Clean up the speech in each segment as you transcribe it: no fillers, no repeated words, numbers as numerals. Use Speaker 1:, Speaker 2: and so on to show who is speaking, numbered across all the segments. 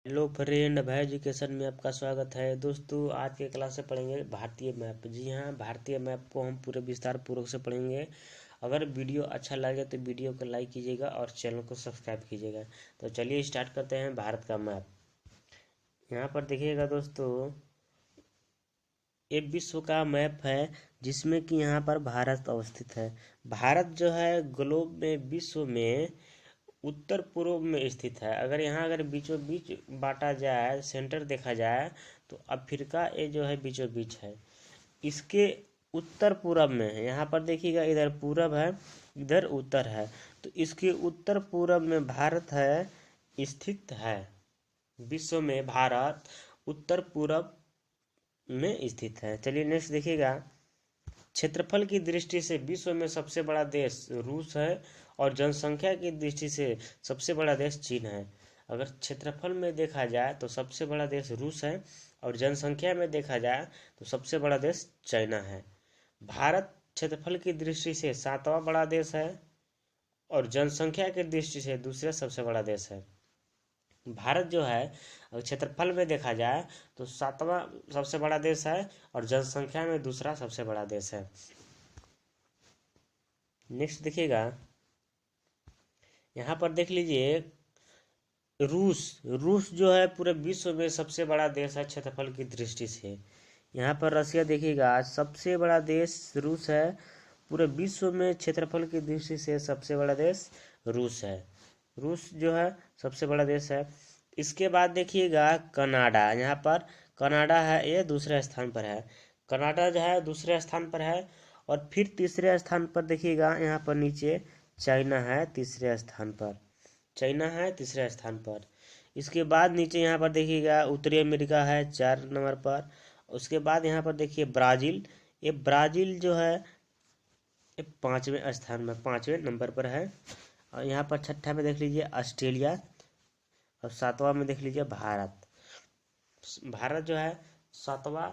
Speaker 1: Hello friend, अभय education में आपका स्वागत है। दोस्तों, आज के क्लास में पढ़ेंगे भारतीय मैप। जी हाँ, भारतीय मैप को हम पूरे विस्तार पूर्वक से पढ़ेंगे। अगर वीडियो अच्छा लगे तो वीडियो को लाइक कीजिएगा और चैनल को सब्सक्राइब कीजिएगा। तो चलिए स्टार्ट करते हैं भारत का मैप। यहाँ पर देखिएगा दोस्तों, ये विश्व का मैप है जिसमें कि यहाँ पर भारत अवस्थित है। भारत जो है ग्लोब में, विश्व में उत्तर पूर्व में स्थित है। अगर बीचों बीच बांटा जाए, सेंटर देखा जाए तो अफ्रीका ये जो है बीचों बीच है। इसके उत्तर पूरब में है। यहाँ पर देखिएगा, इधर पूरब है, इधर उत्तर है। तो इसके उत्तर पूरब में भारत है, स्थित है। विश्व में भारत उत्तर पूरब में स्थित है। चलिए नेक्स्ट देखिएगा। क्षेत्रफल की दृष्टि से विश्व में सबसे बड़ा देश रूस है और जनसंख्या की दृष्टि से सबसे बड़ा देश चीन है। अगर क्षेत्रफल में देखा जाए तो सबसे बड़ा देश रूस है और जनसंख्या में देखा जाए तो सबसे बड़ा देश चाइना है। भारत क्षेत्रफल की दृष्टि से सातवां बड़ा देश है और जनसंख्या की दृष्टि से दूसरा सबसे बड़ा देश है। भारत जो है, अगर क्षेत्रफल में देखा जाए तो सातवां सबसे बड़ा देश है और जनसंख्या में दूसरा सबसे बड़ा देश है। नेक्स्ट देखिएगा, यहाँ पर देख लीजिए, रूस रूस जो है पूरे विश्व में सबसे बड़ा देश है क्षेत्रफल की दृष्टि से। यहाँ पर रसिया देखिएगा, सबसे बड़ा देश रूस है। पूरे विश्व में क्षेत्रफल की दृष्टि से सबसे बड़ा देश रूस है। रूस जो है सबसे बड़ा देश है। इसके बाद देखिएगा कनाडा। यहाँ पर कनाडा है, ये दूसरे स्थान पर है। कनाडा जो है दूसरे स्थान पर है। और फिर तीसरे स्थान पर देखिएगा, यहाँ पर नीचे चाइना है तीसरे स्थान पर। चाइना है तीसरे स्थान पर। इसके बाद नीचे यहाँ पर देखिएगा उत्तरी अमेरिका है 4 नंबर पर। उसके बाद यहाँ पर देखिए ब्राज़ील। ये ब्राज़ील जो है ये 5वें नंबर पर है। और यहाँ पर छठा में देख लीजिए ऑस्ट्रेलिया और 7वां में देख लीजिए भारत। भारत जो है 7वां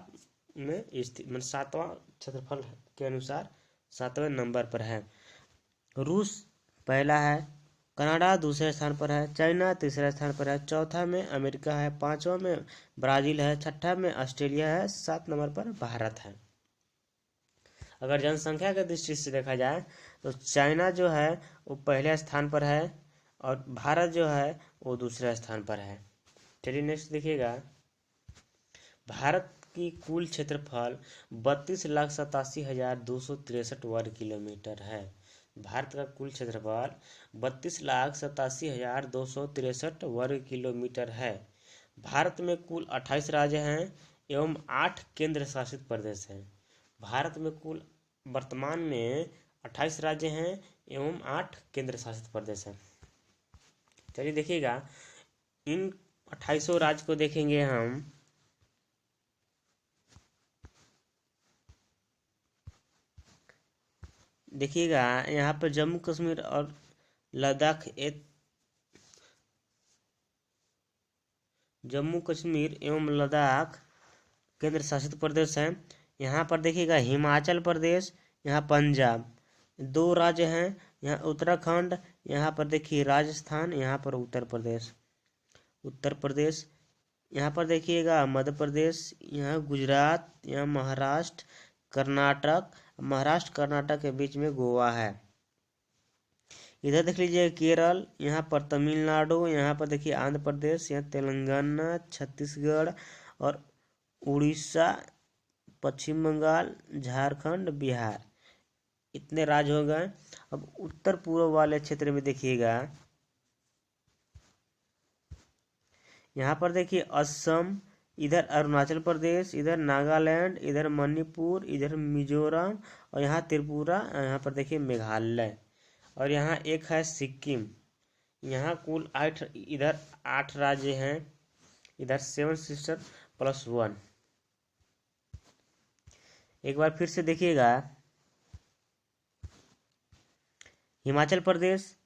Speaker 1: में स्थित, मतलब 7वां क्षेत्रफल के अनुसार 7वें नंबर पर है। रूस पहला है, कनाडा दूसरे स्थान पर है, चाइना तीसरे स्थान पर है, चौथा में अमेरिका है, पांचवा में ब्राज़ील है, छठा में ऑस्ट्रेलिया है, 7 नंबर पर भारत है। अगर जनसंख्या की दृष्टि से देखा जाए तो चाइना जो है वो पहले स्थान पर है और भारत जो है वो दूसरे स्थान पर है। चलिए नेक्स्ट देखिएगा, भारत की कुल क्षेत्रफल 32,87,263 वर्ग किलोमीटर है। भारत का कुल क्षेत्रफल 32,87,263 वर्ग किलोमीटर है। भारत में कुल 28 राज्य हैं एवं 8 केंद्र शासित प्रदेश हैं। भारत में कुल वर्तमान में 28 राज्य हैं एवं 8 केंद्र शासित प्रदेश हैं। चलिए देखिएगा, इन 28 राज्य को देखेंगे हम। देखिएगा, यहाँ पर जम्मू कश्मीर और लद्दाख, जम्मू कश्मीर एवं लद्दाख केंद्र शासित प्रदेश हैं। यहाँ पर देखिएगा हिमाचल प्रदेश, यहाँ पंजाब, 2 राज्य हैं। यहाँ उत्तराखंड, यहाँ पर देखिए राजस्थान, यहाँ पर उत्तर प्रदेश। यहाँ पर देखिएगा मध्य प्रदेश, यहाँ गुजरात, यहाँ महाराष्ट्र, कर्नाटक। महाराष्ट्र कर्नाटक के बीच में गोवा है। इधर देख लीजिए केरल, यहाँ पर तमिलनाडु, यहाँ पर देखिए आंध्र प्रदेश, यहाँ तेलंगाना, छत्तीसगढ़ और उड़ीसा, पश्चिम बंगाल, झारखंड, बिहार। इतने राज्य हो गए। अब उत्तर पूर्व वाले क्षेत्र में देखिएगा, यहाँ पर देखिए असम, इधर अरुणाचल प्रदेश, इधर नागालैंड, इधर मणिपुर, इधर मिजोरम और यहाँ त्रिपुरा, यहाँ पर देखिए मेघालय और यहाँ एक है सिक्किम। यहाँ कुल 8, इधर 8 राज्य हैं, इधर 7 सिस्टर +1। एक बार फिर से देखिएगा, हिमाचल प्रदेश,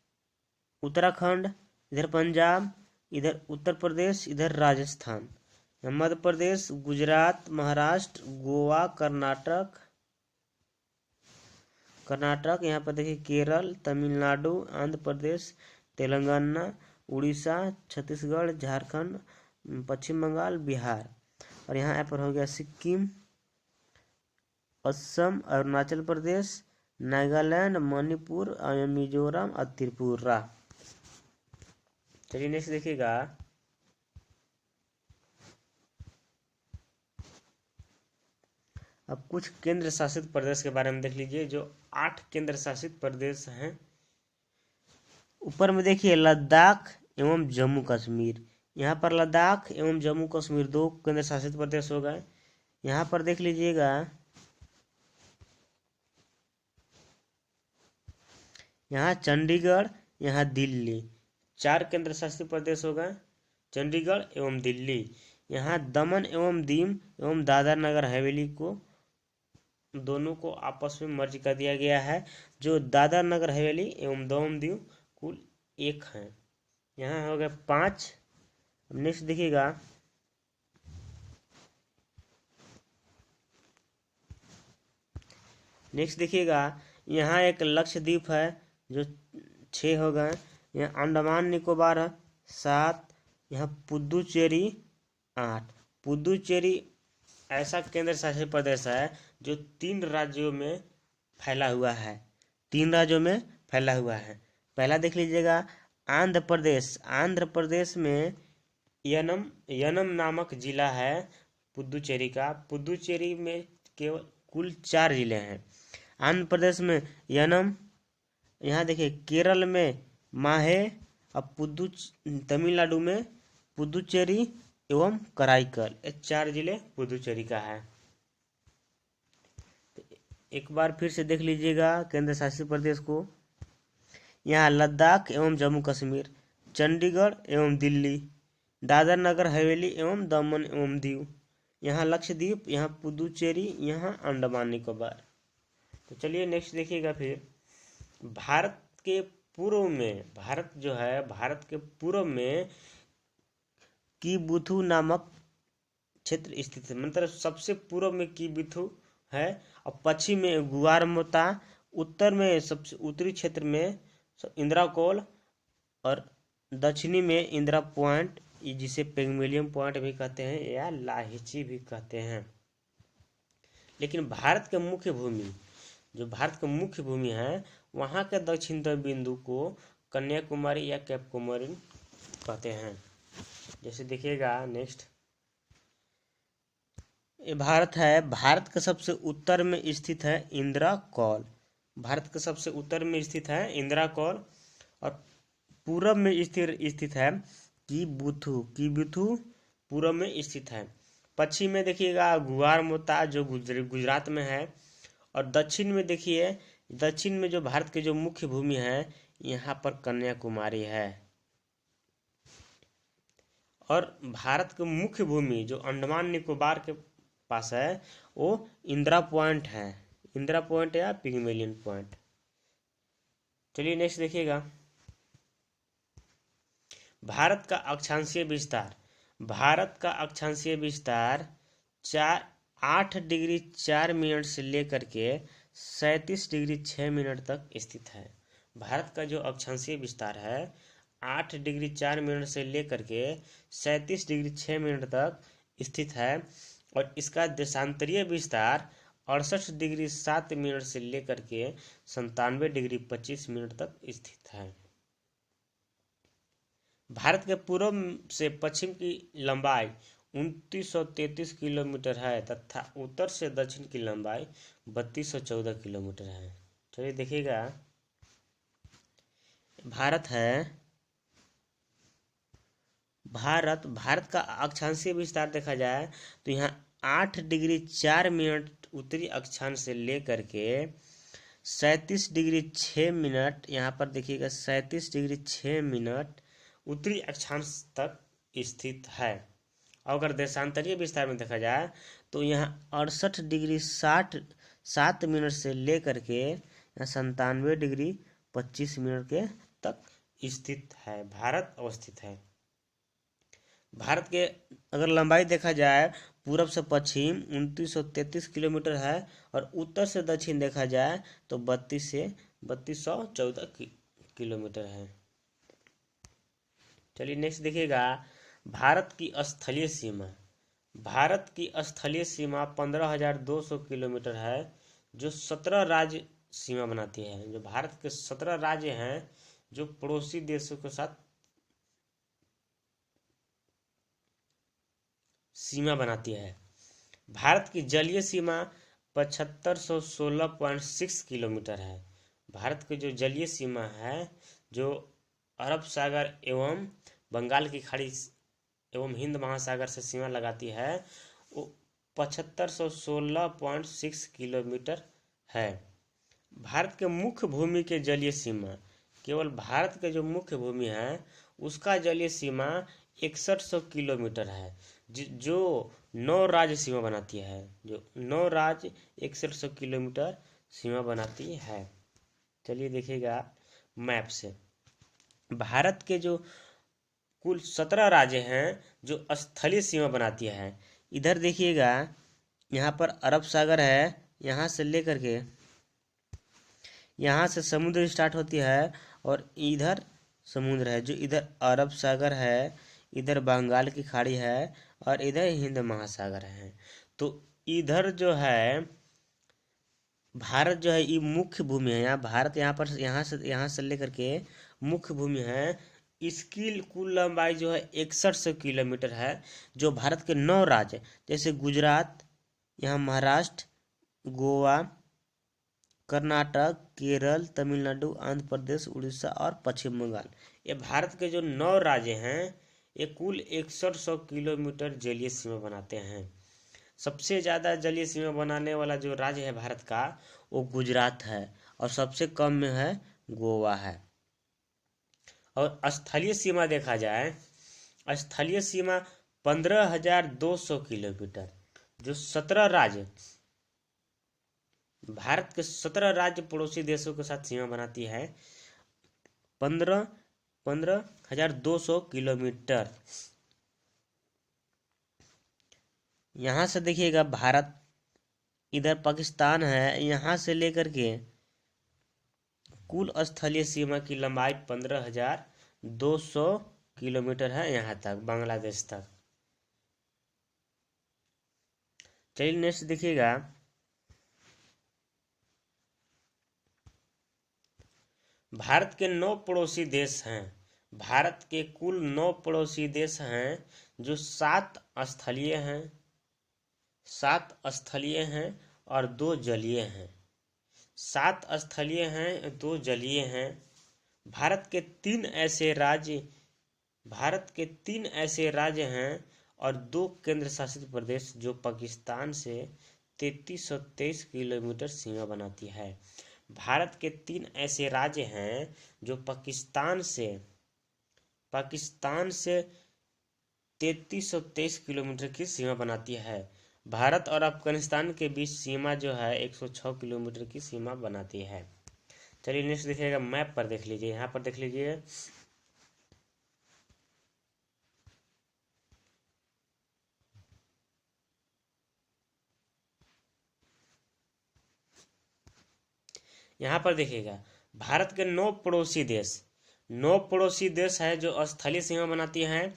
Speaker 1: उत्तराखंड, इधर पंजाब, इधर उत्तर प्रदेश, इधर राजस्थान, मध्य प्रदेश, गुजरात, महाराष्ट्र, गोवा, कर्नाटक, यहाँ पर देखिए केरल, तमिलनाडु, आंध्र प्रदेश, तेलंगाना, उड़ीसा, छत्तीसगढ़, झारखंड, पश्चिम बंगाल, बिहार, और यहाँ पर हो गया सिक्किम, असम, अरुणाचल प्रदेश, नागालैंड, मणिपुर, मिजोरम और त्रिपुरा। चलिए नेक्स्ट देखिएगा, अब कुछ केंद्र शासित प्रदेश के बारे में देख लीजिए, जो 8 केंद्र शासित प्रदेश हैं। ऊपर में देखिए लद्दाख एवं जम्मू कश्मीर। यहाँ पर लद्दाख एवं जम्मू कश्मीर 2 केंद्र शासित प्रदेश हो गए। यहाँ पर देख लीजिएगा, यहाँ चंडीगढ़, यहाँ दिल्ली, 4 केंद्र शासित प्रदेश हो गए, चंडीगढ़ एवं दिल्ली। यहाँ दमन एवं दीव एवं दादर नगर हवेली को, दोनों को आपस में मर्ज कर दिया गया है, जो दादर नगर हवेली एवं दमन दीव कुल 1 हैं। यहाँ हो गए 5। अब नेक्स्ट देखिएगा, यहाँ एक लक्षद्वीप है जो 6 हो गए। यहाँ अंडमान निकोबार है 7। यहाँ पुदुचेरी 8। पुदुचेरी ऐसा केंद्र शासित प्रदेश है जो 3 राज्यों में फैला हुआ है, 3 राज्यों में फैला हुआ है। पहला देख लीजिएगा आंध्र प्रदेश। आंध्र प्रदेश में यनम नामक जिला है पुदुचेरी का। पुदुचेरी में केवल कुल 4 जिले हैं। आंध्र प्रदेश में यनम, यहाँ देखिए केरल में माहे, और तमिलनाडु में पुदुचेरी एवं कराईकल, ये 4 जिले पुदुचेरी का है। तो एक बार फिर से देख लीजिएगा केंद्र शासित प्रदेश को, यहाँ लद्दाख एवं जम्मू कश्मीर, चंडीगढ़ एवं दिल्ली, दादर नगर हवेली एवं दमन एवं दीव, यहाँ लक्षद्वीप, यहाँ पुदुचेरी, यहाँ अंडमान निकोबार। तो चलिए नेक्स्ट देखिएगा फिर, भारत के पूर्व में, भारत जो है, भारत के पूर्व में किबुथु नामक क्षेत्र स्थित है, मतलब सबसे पूर्व में किबुथु है, और पश्चिम में गुआरमोता, उत्तर में सबसे उत्तरी क्षेत्र में इंदिरा कोल, और दक्षिणी में इंदिरा पॉइंट, जिसे पिग्मेलियन पॉइंट भी कहते हैं या लाहिची भी कहते हैं। लेकिन भारत के मुख्य भूमि, जो भारत की मुख्य भूमि है, वहाँ के दक्षिणतम बिंदु को कन्याकुमारी या कैप कोमोरिन कहते हैं। जैसे देखिएगा नेक्स्ट, ये भारत है, भारत के सबसे उत्तर में स्थित है इंदिरा कौल। भारत के सबसे उत्तर में स्थित है इंदिरा कौल, और पूरब में स्थित है किबुथु। किबुथु पूरब में स्थित है। पश्चिम में देखिएगा गुआरमोता जो गुजरात में है, और दक्षिण में देखिए, दक्षिण में जो भारत की जो मुख्य भूमि है, यहाँ पर कन्याकुमारी है। और भारत की मुख्य भूमि जो अंडमान निकोबार के पास है, वो इंदिरा पॉइंट है, इंदिरा पॉइंट या पिग्मेलियन पॉइंट। चलिए नेक्स्ट देखिएगा, भारत का अक्षांशीय विस्तार। भारत का अक्षांशीय विस्तार 8 डिग्री 4 मिनट से लेकर के 37 डिग्री 6 मिनट तक स्थित है। भारत का जो अक्षांशीय विस्तार है 8 डिग्री 4 मिनट से लेकर के 37 डिग्री 6 मिनट तक स्थित है, और इसका देशांतरीय विस्तार 68 डिग्री 7 मिनट से लेकर के 97 डिग्री 25 मिनट तक स्थित है। भारत के पूर्व से पश्चिम की लंबाई 2933 किलोमीटर है, तथा उत्तर से दक्षिण की लंबाई 3214 किलोमीटर है। चलिए देखिएगा, भारत है, भारत का अक्षांशीय विस्तार देखा जाए तो यहाँ 8 डिग्री 4 मिनट उत्तरी अक्षांश से लेकर के 37 डिग्री 6 मिनट, यहाँ पर देखिएगा 37 डिग्री 6 मिनट उत्तरी अक्षांश तक स्थित है। अगर देशांतरीय विस्तार में देखा जाए तो यहाँ 68 डिग्री 7 मिनट से लेकर के 97 डिग्री 25 मिनट के तक स्थित है, भारत अवस्थित है। भारत के अगर लंबाई देखा जाए पूरब से पश्चिम 2933 किलोमीटर है, और उत्तर से दक्षिण देखा जाए तो 3214 किलोमीटर है। चलिए नेक्स्ट देखिएगा, भारत की स्थलीय सीमा, भारत की स्थलीय सीमा 15,200 किलोमीटर है, जो 17 राज्य सीमा बनाती है। जो भारत के 17 राज्य हैं जो पड़ोसी देशों के साथ सीमा बनाती है। भारत की जलीय सीमा 7516.6 किलोमीटर है। भारत की जो जलीय सीमा है, जो अरब सागर एवं बंगाल की खाड़ी एवं हिंद महासागर से सीमा लगाती है, वो 7516.6 किलोमीटर है। भारत के मुख्य भूमि के जलीय सीमा, केवल भारत के जो मुख्य भूमि है उसका जलीय सीमा 6100 किलोमीटर है, जो 9 राज्य सीमा बनाती है। जो 9 राज्य 6100 किलोमीटर सीमा बनाती है। चलिए देखिएगा मैप से, भारत के जो कुल 17 राज्य हैं जो स्थलीय सीमा बनाती है। इधर देखिएगा, यहाँ पर अरब सागर है, यहाँ से लेकर के यहाँ से समुद्र स्टार्ट होती है, और इधर समुद्र है, जो इधर अरब सागर है, इधर बंगाल की खाड़ी है, और इधर हिंद महासागर है। तो इधर जो है भारत जो है ये मुख्य भूमि है। यहाँ भारत यहाँ से लेकर के मुख्य भूमि है। इसकी कुल लंबाई जो है 6100 किलोमीटर है। जो भारत के 9 राज्य जैसे गुजरात, यहाँ महाराष्ट्र, गोवा, कर्नाटक, केरल, तमिलनाडु, आंध्र प्रदेश, उड़ीसा और पश्चिम बंगाल, ये भारत के जो 9 राज्य हैं ये कुल 6100 किलोमीटर जलीय सीमा बनाते हैं। सबसे ज़्यादा जलीय सीमा बनाने वाला जो राज्य है भारत का, वो गुजरात है, और सबसे कम में है गोवा है। और स्थलीय सीमा देखा जाए, स्थलीय सीमा 15,200 किलोमीटर, जो 17 राज्य भारत के 17 राज्य पड़ोसी देशों के साथ सीमा बनाती है। 15,200 किलोमीटर। यहाँ से देखिएगा भारत, इधर पाकिस्तान है, यहाँ से लेकर के कुल स्थलीय सीमा की लंबाई 15,200 किलोमीटर है, यहाँ तक बांग्लादेश तक। चलिए नेक्स्ट देखिएगा, भारत के 9 पड़ोसी देश हैं। भारत के कुल 9 पड़ोसी देश हैं, जो 7 स्थलीय हैं, 7 स्थलीय हैं और 2 जलीय हैं। 7 स्थलीय हैं, 2 जलीय हैं। भारत के 3 ऐसे राज्य हैं और 2 केंद्र शासित प्रदेश, जो पाकिस्तान से 3323 किलोमीटर सीमा बनाती है। भारत के 3 ऐसे राज्य हैं जो पाकिस्तान से 3323 किलोमीटर की सीमा बनाती है। भारत और अफगानिस्तान के बीच सीमा जो है 106 किलोमीटर की सीमा बनाती है। चलिए नेक्स्ट देखिएगा, मैप पर देख लीजिए, यहाँ पर देख लीजिए, यहाँ पर देखिएगा भारत के 9 पड़ोसी देश है जो स्थलीय सीमा बनाती हैं,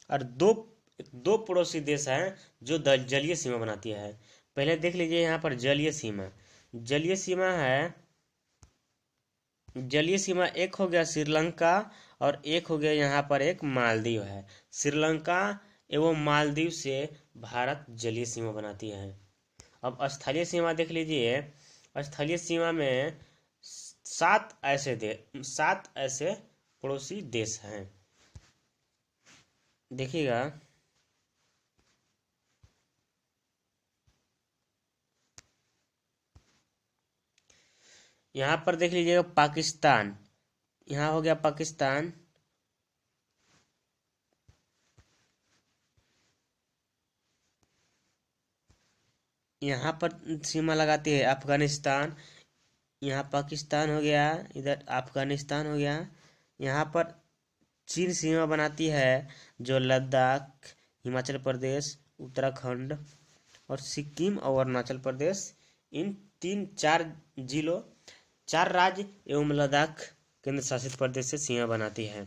Speaker 1: और दो पड़ोसी देश हैं जो जलीय सीमा बनाती है। पहले देख लीजिए यहाँ पर जलीय सीमा, जलीय सीमा एक हो गया श्रीलंका, और एक हो गया यहाँ पर एक मालदीव है। श्रीलंका एवं मालदीव से भारत जलीय सीमा बनाती है। अब स्थलीय सीमा देख लीजिए, स्थलीय सीमा में 7 ऐसे पड़ोसी देश हैं। देखिएगा, यहाँ पर देख लीजिएगा पाकिस्तान, यहाँ हो गया पाकिस्तान, यहाँ पर सीमा लगाती है अफगानिस्तान, यहाँ पाकिस्तान हो गया, इधर अफगानिस्तान हो गया। यहाँ पर चीन सीमा बनाती है, जो लद्दाख, हिमाचल प्रदेश, उत्तराखंड और सिक्किम और अरुणाचल प्रदेश, इन 4 राज्य एवं लद्दाख केंद्र शासित प्रदेश से सीमा बनाती है।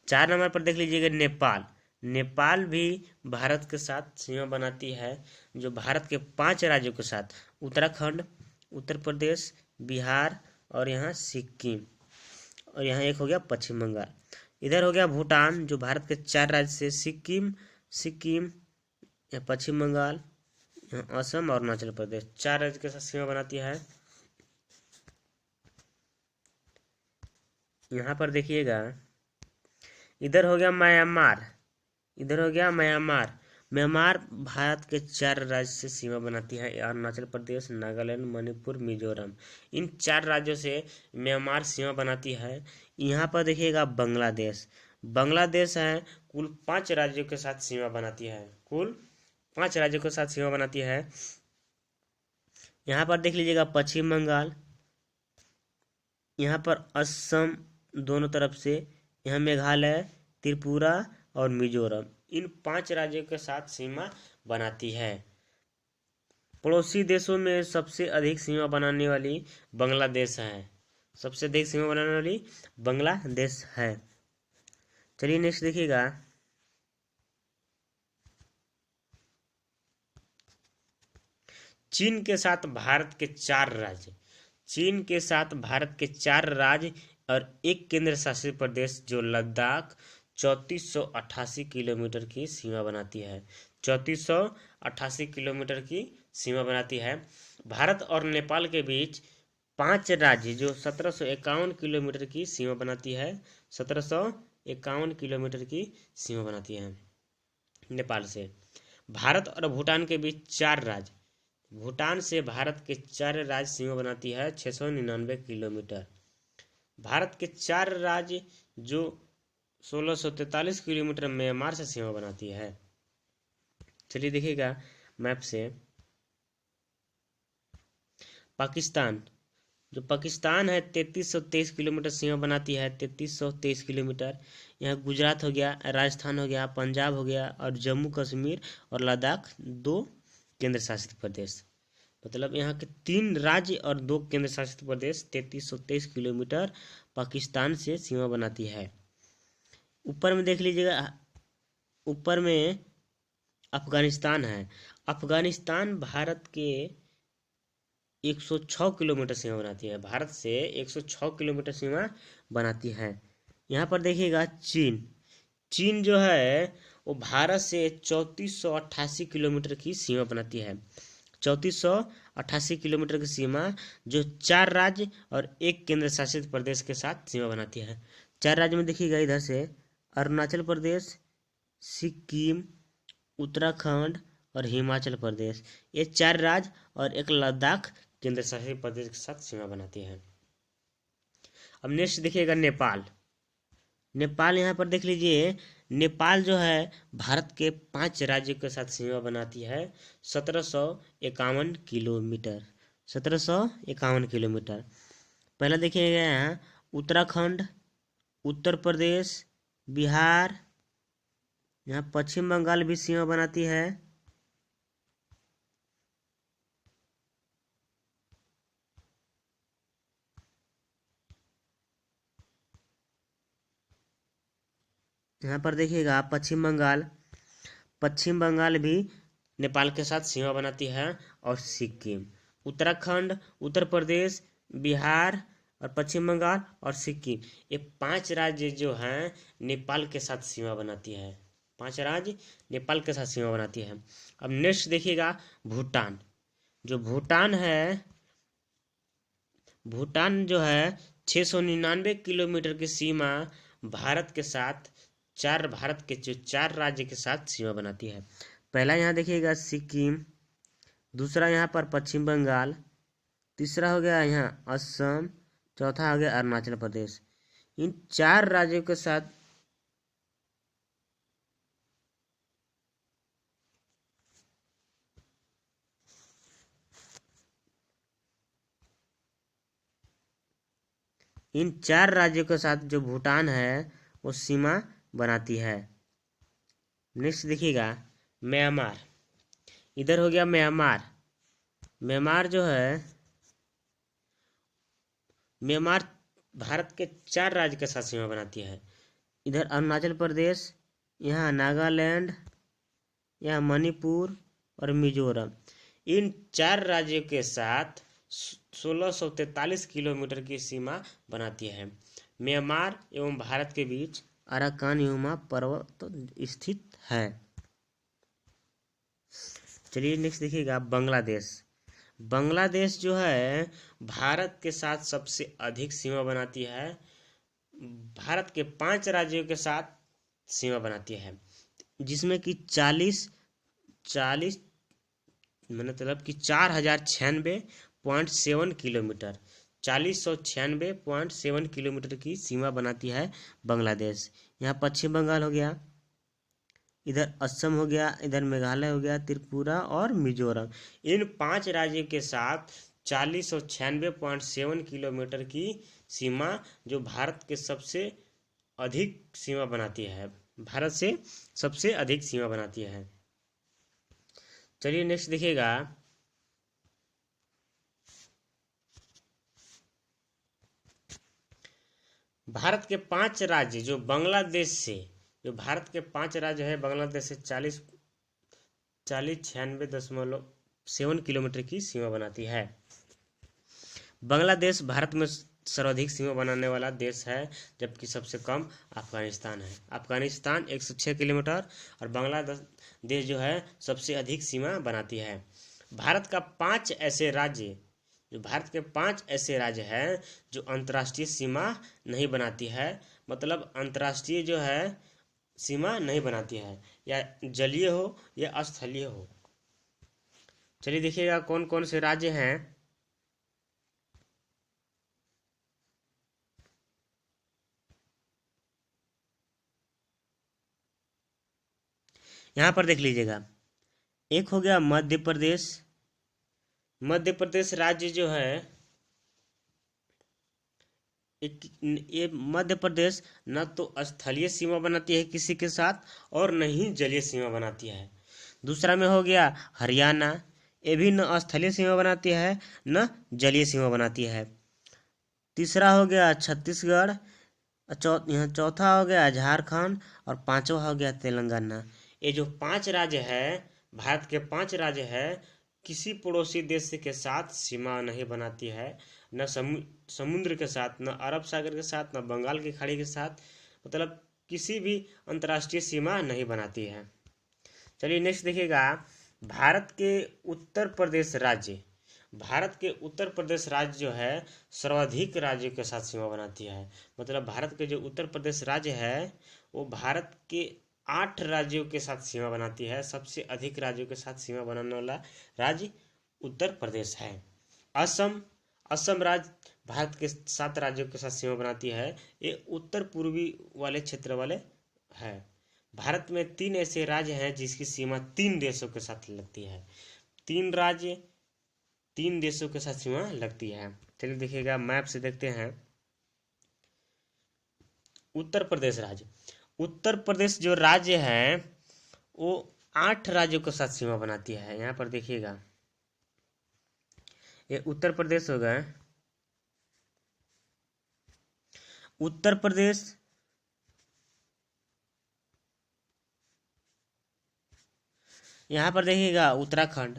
Speaker 1: 4 नंबर पर देख लीजिएगा नेपाल। नेपाल भी भारत के साथ सीमा बनाती है, जो भारत के 5 राज्यों के साथ, उत्तराखंड, उत्तर प्रदेश, बिहार और यहाँ सिक्किम, और यहाँ एक हो गया पश्चिम बंगाल। इधर हो गया भूटान, जो भारत के 4 राज्य से सिक्किम, सिक्किम, पश्चिम बंगाल, असम और अरुणाचल प्रदेश, 4 राज्य के साथ सीमा बनाती है। यहाँ पर देखिएगा, इधर हो गया म्यांमार, इधर हो गया म्यांमार। म्यांमार भारत के 4 राज्य से सीमा बनाती है, अरुणाचल प्रदेश, नागालैंड, मणिपुर, मिजोरम। इन 4 राज्यों से म्यांमार सीमा बनाती है। यहाँ पर देखिएगा बांग्लादेश, बांग्लादेश है कुल 5 राज्यों के साथ सीमा बनाती है, कुल 5 राज्यों के साथ सीमा बनाती है। यहाँ पर देख लीजिएगा पश्चिम बंगाल, यहाँ पर असम दोनों तरफ से, यहाँ मेघालय, त्रिपुरा और मिजोरम, इन 5 राज्यों के साथ सीमा बनाती है। पड़ोसी देशों में सबसे अधिक सीमा बनाने वाली बांग्लादेश है, सबसे अधिक सीमा बनाने वाली बांग्लादेश है। चलिए नेक्स्ट देखिएगा, चीन के साथ भारत के 4 राज्य, चीन के साथ भारत के 4 राज्य और एक केंद्र शासित प्रदेश जो लद्दाख 3488 किलोमीटर की सीमा बनाती है, 3488 किलोमीटर की सीमा बनाती है। भारत और नेपाल के बीच 5 राज्य जो 1751 किलोमीटर की सीमा बनाती है, 1751 किलोमीटर की सीमा बनाती है नेपाल से। भारत और भूटान के बीच 4 राज्य, भूटान से भारत के 4 राज्य सीमा बनाती है 699 किलोमीटर। भारत के 4 राज्य जो 1643 किलोमीटर म्यांमार से सीमा बनाती है। चलिए देखिएगा मैप से, पाकिस्तान, जो पाकिस्तान है 3323 किलोमीटर सीमा बनाती है, 3323 किलोमीटर। यहाँ गुजरात हो गया, राजस्थान हो गया, पंजाब हो गया और जम्मू कश्मीर और लद्दाख 2 केंद्र शासित प्रदेश, मतलब यहाँ के 3 राज्य और 2 केंद्र शासित प्रदेश 3323 किलोमीटर पाकिस्तान से सीमा बनाती है। ऊपर में देख लीजिएगा, ऊपर में अफगानिस्तान है। अफगानिस्तान भारत के 106 किलोमीटर सीमा बनाती है, भारत से 106 किलोमीटर सीमा बनाती है। यहाँ पर देखिएगा चीन, चीन जो है वो भारत से 3488 किलोमीटर की सीमा बनाती है, 3488 किलोमीटर की सीमा, जो 4 राज्य और एक केंद्र शासित प्रदेश के साथ सीमा बनाती है। 4 राज्य में देखिएगा, इधर से अरुणाचल प्रदेश, सिक्किम, उत्तराखंड और हिमाचल प्रदेश, ये 4 राज्य और एक लद्दाख केंद्र शासित प्रदेश के साथ सीमा बनाती है। अब नेक्स्ट देखिएगा नेपाल, नेपाल यहाँ पर देख लीजिए, नेपाल जो है भारत के 5 राज्यों के साथ सीमा बनाती है, 1751 किलोमीटर, 1751 किलोमीटर। पहला देखिएगा यहाँ उत्तराखंड, उत्तर प्रदेश, बिहार, यहाँ पश्चिम बंगाल भी सीमा बनाती है। यहाँ पर देखिएगा पश्चिम बंगाल, पश्चिम बंगाल भी नेपाल के साथ सीमा बनाती है, और सिक्किम, उत्तराखंड, उत्तर प्रदेश, बिहार और पश्चिम बंगाल और सिक्किम, ये 5 राज्य जो हैं नेपाल के साथ सीमा बनाती है, 5 राज्य नेपाल के साथ सीमा बनाती है। अब नेक्स्ट देखिएगा भूटान, जो भूटान है, भूटान जो है 699 किलोमीटर की सीमा भारत के साथ, भारत के जो 4 राज्य के साथ सीमा बनाती है। पहला यहाँ देखिएगा सिक्किम, दूसरा यहाँ पर पश्चिम बंगाल, तीसरा हो गया यहाँ असम, चौथा हो गया अरुणाचल प्रदेश। इन 4 राज्यों के साथ जो भूटान है वो सीमा बनाती है। नेक्स्ट देखिएगा म्यांमार, इधर हो गया म्यांमार, म्यांमार जो है, म्यांमार भारत के 4 राज्य के साथ सीमा बनाती है, इधर अरुणाचल प्रदेश, यहाँ नागालैंड, यहाँ मणिपुर और मिजोरम। इन 4 राज्यों के साथ 1643 किलोमीटर की सीमा बनाती है। म्यांमार एवं भारत के बीच अराकान युमा पर्वत स्थित है। चलिए नेक्स्ट देखिएगा बांग्लादेश। बांग्लादेश जो है भारत के साथ सबसे अधिक सीमा बनाती है। भारत के 5 राज्यों के साथ सीमा बनाती है, जिसमें कि 40 मतलब कि 4096.7 किलोमीटर 4096.7 किलोमीटर की सीमा बनाती है बांग्लादेश। यहाँ पश्चिम बंगाल हो गया, इधर असम हो गया, इधर मेघालय हो गया, त्रिपुरा और मिजोरम। इन 5 राज्यों के साथ 4096.7 किलोमीटर की सीमा, जो भारत के सबसे अधिक सीमा बनाती है, भारत से सबसे अधिक सीमा बनाती है। चलिए नेक्स्ट देखिएगा भारत के 5 राज्य जो बांग्लादेश से, जो भारत के 5 राज्य है बांग्लादेश से 4096.7 किलोमीटर की सीमा बनाती है। बांग्लादेश भारत में सर्वाधिक सीमा बनाने वाला देश है, जबकि सबसे कम अफगानिस्तान है। अफगानिस्तान 106 किलोमीटर और बांग्लादेश जो है सबसे अधिक सीमा बनाती है। भारत के 5 ऐसे राज्य हैं जो अंतर्राष्ट्रीय सीमा नहीं बनाती है, मतलब अंतर्राष्ट्रीय जो है सीमा नहीं बनाती है, या जलीय हो या स्थलीय हो। चलिए देखिएगा कौन कौन से राज्य हैं। यहाँ पर देख लीजिएगा, एक हो गया मध्य प्रदेश। मध्य प्रदेश राज्य जो है ये मध्य प्रदेश न तो स्थलीय सीमा बनाती है किसी के साथ और न ही जलीय सीमा बनाती है। दूसरा में हो गया हरियाणा, ये भी न स्थलीय सीमा बनाती है न जलीय सीमा बनाती है। तीसरा हो गया छत्तीसगढ़, यहाँ चौथा हो गया झारखंड और पांचवा हो गया तेलंगाना। ये जो 5 राज्य है, भारत के 5 राज्य है, किसी पड़ोसी देश के साथ सीमा नहीं बनाती है, न समुद्र के साथ, न अरब सागर के साथ, न बंगाल की खाड़ी के साथ, मतलब किसी भी अंतर्राष्ट्रीय सीमा नहीं बनाती है। चलिए नेक्स्ट देखिएगा भारत के उत्तर प्रदेश राज्य। भारत के उत्तर प्रदेश राज्य जो है सर्वाधिक राज्यों के साथ सीमा बनाती है, मतलब भारत के जो उत्तर प्रदेश राज्य है वो भारत के 8 राज्यों के साथ सीमा बनाती है। सबसे अधिक राज्यों के साथ सीमा बनाने वाला राज्य उत्तर प्रदेश है। असम राज्य भारत के 7 राज्यों के साथ सीमा बनाती है। ये उत्तर पूर्वी वाले क्षेत्र वाले है। भारत में 3 ऐसे राज्य हैं जिसकी सीमा 3 देशों के साथ लगती है। 3 राज्य 3 देशों के साथ सीमा लगती है। चलिए देखिएगा मैप से देखते हैं। उत्तर प्रदेश राज्य, उत्तर प्रदेश जो राज्य है वो 8 राज्यों के साथ सीमा बनाती है। यहाँ पर देखिएगा ये उत्तर प्रदेश हो गए, उत्तर प्रदेश, यहाँ पर देखिएगा उत्तराखंड,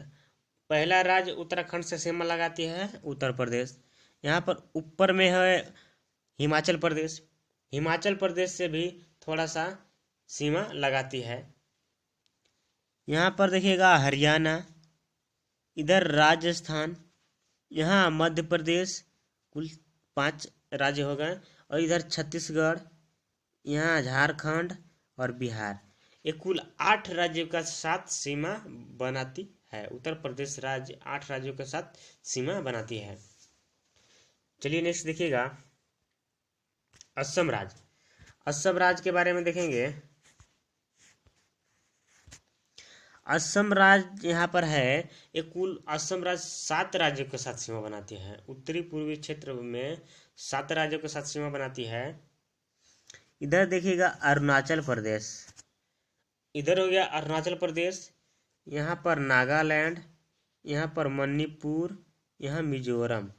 Speaker 1: पहला राज्य उत्तराखंड से सीमा लगाती है उत्तर प्रदेश। यहाँ पर ऊपर में है हिमाचल प्रदेश, हिमाचल प्रदेश से भी थोड़ा सा सीमा लगाती है। यहाँ पर देखिएगा हरियाणा, इधर राजस्थान, यहाँ मध्य प्रदेश, कुल 5 राज्य हो गए, और इधर छत्तीसगढ़, यहाँ झारखंड और बिहार। ये कुल 8 राज्यों का साथ सीमा बनाती है। उत्तर प्रदेश राज्य 8 राज्यों के साथ सीमा बनाती है। चलिए नेक्स्ट देखिएगा असम राज्य। असम राज्य के बारे में देखेंगे। असम राज्य यहाँ पर है, ये कुल असम राज्य 7 राज्यों के साथ सीमा बनाती है। उत्तरी पूर्वी क्षेत्र में 7 राज्यों के साथ सीमा बनाती है। इधर देखिएगा अरुणाचल प्रदेश, इधर हो गया अरुणाचल प्रदेश, यहाँ पर नागालैंड, यहाँ पर मणिपुर, यहाँ मिजोरम।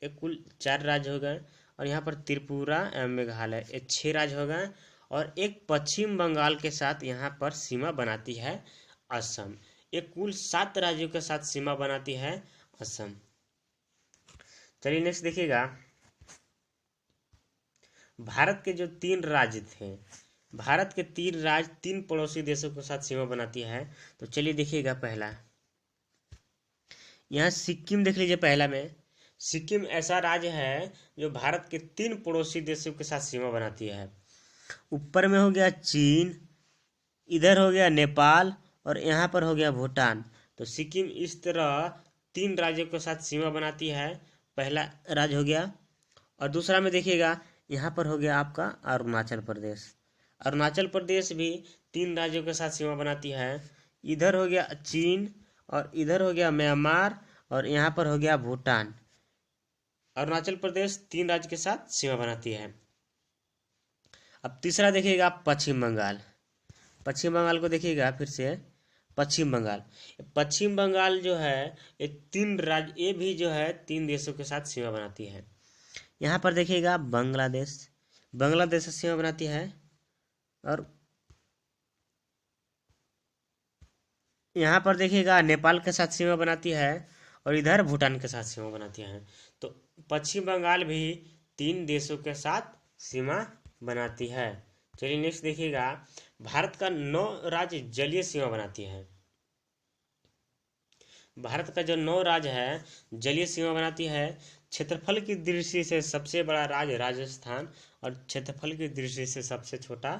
Speaker 1: ये कुल 4 राज्य हो गए, और यहाँ पर त्रिपुरा एवं मेघालय, ये 6 राज्य हो गए। और एक पश्चिम बंगाल के साथ यहाँ पर सीमा बनाती है असम। ये कुल 7 राज्यों के साथ सीमा बनाती है असम। चलिए नेक्स्ट देखिएगा, भारत के जो 3 राज्य थे, भारत के 3 राज्य 3 पड़ोसी देशों के साथ सीमा बनाती है। तो चलिए देखिएगा, पहला यहाँ सिक्किम देख लीजिए। पहला में सिक्किम ऐसा राज्य है जो भारत के 3 पड़ोसी देशों के साथ सीमा बनाती है। ऊपर में हो गया चीन, इधर हो गया नेपाल और यहाँ पर हो गया भूटान। तो सिक्किम इस तरह 3 राज्यों के साथ सीमा बनाती है, पहला राज्य हो गया। और दूसरा में देखिएगा, यहाँ पर हो गया आपका अरुणाचल प्रदेश। अरुणाचल प्रदेश भी 3 राज्यों के साथ सीमा बनाती है। इधर हो गया चीन और इधर हो गया म्यांमार और यहाँ पर हो गया भूटान। अरुणाचल प्रदेश 3 राज्य के साथ सीमा बनाती है। अब तीसरा देखिएगा पश्चिम बंगाल। पश्चिम बंगाल को देखिएगा फिर से, पश्चिम बंगाल। पश्चिम बंगाल जो है ये 3 राज्य, ये भी जो है 3 देशों के साथ सीमा बनाती है। यहाँ पर देखिएगा बांग्लादेश, बांग्लादेश से सीमा बनाती है। और यहाँ पर देखिएगा नेपाल के साथ सीमा बनाती है और इधर भूटान के साथ सीमा बनाती है। तो पश्चिम बंगाल भी 3 देशों के साथ सीमा बनाती है। चलिए नेक्स्ट देखिएगा, भारत का 9 राज्य जलीय सीमा बनाती है। भारत का जो 9 राज्य है जलीय सीमा बनाती है। क्षेत्रफल की दृष्टि से सबसे बड़ा राज्य राजस्थान और क्षेत्रफल की दृष्टि से सबसे छोटा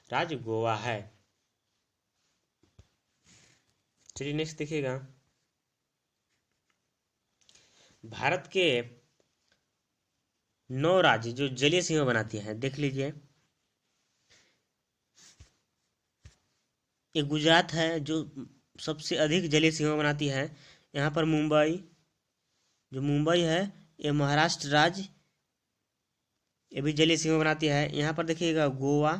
Speaker 1: राज्य गोवा है। चलिए नेक्स्ट देखिएगा, भारत के 9 राज्य जो जलीय सीमा बनाती है, देख लीजिए। ये गुजरात है जो सबसे अधिक जलीय सीमा बनाती है। यहाँ पर मुंबई, जो मुंबई है ये महाराष्ट्र राज्य, ये भी जलीय सीमा बनाती है। यहाँ पर देखिएगा गोवा,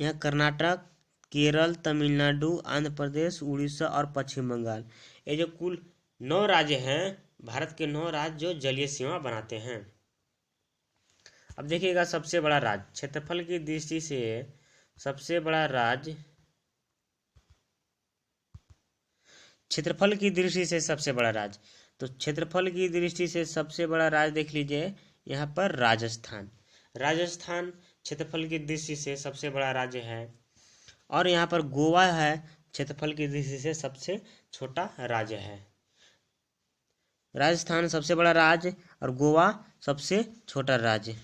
Speaker 1: यहाँ कर्नाटक, केरल, तमिलनाडु, आंध्र प्रदेश, उड़ीसा और पश्चिम बंगाल। ये जो कुल 9 राज्य हैं, भारत के 9 राज्य जो जलीय सीमा बनाते हैं। अब देखिएगा सबसे बड़ा राज्य, क्षेत्रफल की दृष्टि से सबसे बड़ा राज्य, क्षेत्रफल की दृष्टि से सबसे बड़ा राज्य। तो क्षेत्रफल की दृष्टि से सबसे बड़ा राज्य देख लीजिए, यहाँ पर राजस्थान। राजस्थान क्षेत्रफल की दृष्टि से सबसे बड़ा राज्य है। और यहाँ पर गोवा है, क्षेत्रफल की दृष्टि से सबसे छोटा राज्य है। राजस्थान सबसे बड़ा राज्य और गोवा सबसे छोटा राज्य।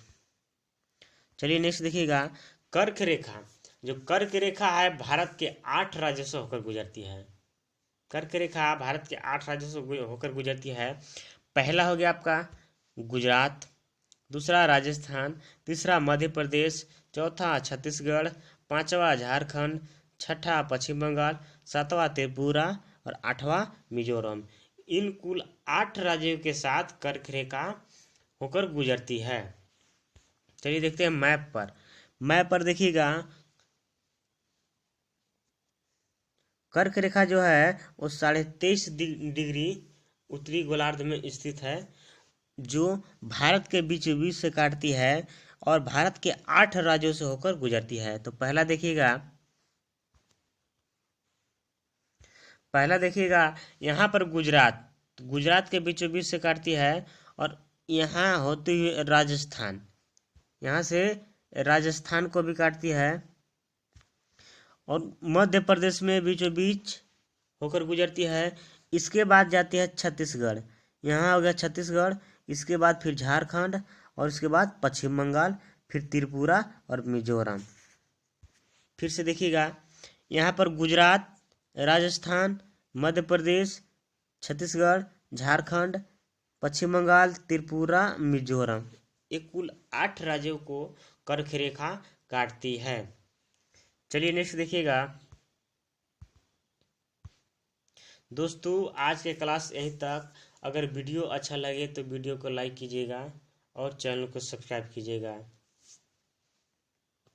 Speaker 1: चलिए नेक्स्ट देखिएगा, कर्क रेखा। जो कर्क रेखा है भारत के 8 राज्यों से होकर गुजरती है। कर्क रेखा भारत के 8 राज्यों से होकर गुजरती है। पहला हो गया आपका गुजरात, दूसरा राजस्थान, तीसरा मध्य प्रदेश, चौथा छत्तीसगढ़, पांचवा झारखंड, छठा पश्चिम बंगाल, सातवां त्रिपुरा और 8वां मिजोरम। इन कुल 8 राज्यों के साथ कर्क रेखा होकर गुजरती है। चलिए देखते हैं मैप पर। मैप पर देखिएगा, कर्क रेखा जो है वो 23.5 डिग्री उत्तरी गोलार्ध में स्थित है, जो भारत के बीचों बीच से काटती है और भारत के 8 राज्यों से होकर गुजरती है। तो पहला देखिएगा यहाँ पर गुजरात, गुजरात के बीचों बीच से काटती है और यहाँ होती हुई राजस्थान, यहाँ से राजस्थान को भी काटती है और मध्य प्रदेश में बीचों बीच होकर गुजरती है। इसके बाद जाती है छत्तीसगढ़, यहाँ हो गया छत्तीसगढ़, इसके बाद फिर झारखंड और इसके बाद पश्चिम बंगाल, फिर त्रिपुरा और मिजोरम। फिर से देखिएगा, यहाँ पर गुजरात, राजस्थान, मध्य प्रदेश, छत्तीसगढ़, झारखंड, पश्चिम बंगाल, त्रिपुरा, मिजोरम। ये कुल 8 राज्यों को कर्क रेखा काटती है। चलिए नेक्स्ट देखिएगा दोस्तों, आज के क्लास यहीं तक। अगर वीडियो अच्छा लगे तो वीडियो को लाइक कीजिएगा और चैनल को सब्सक्राइब कीजिएगा।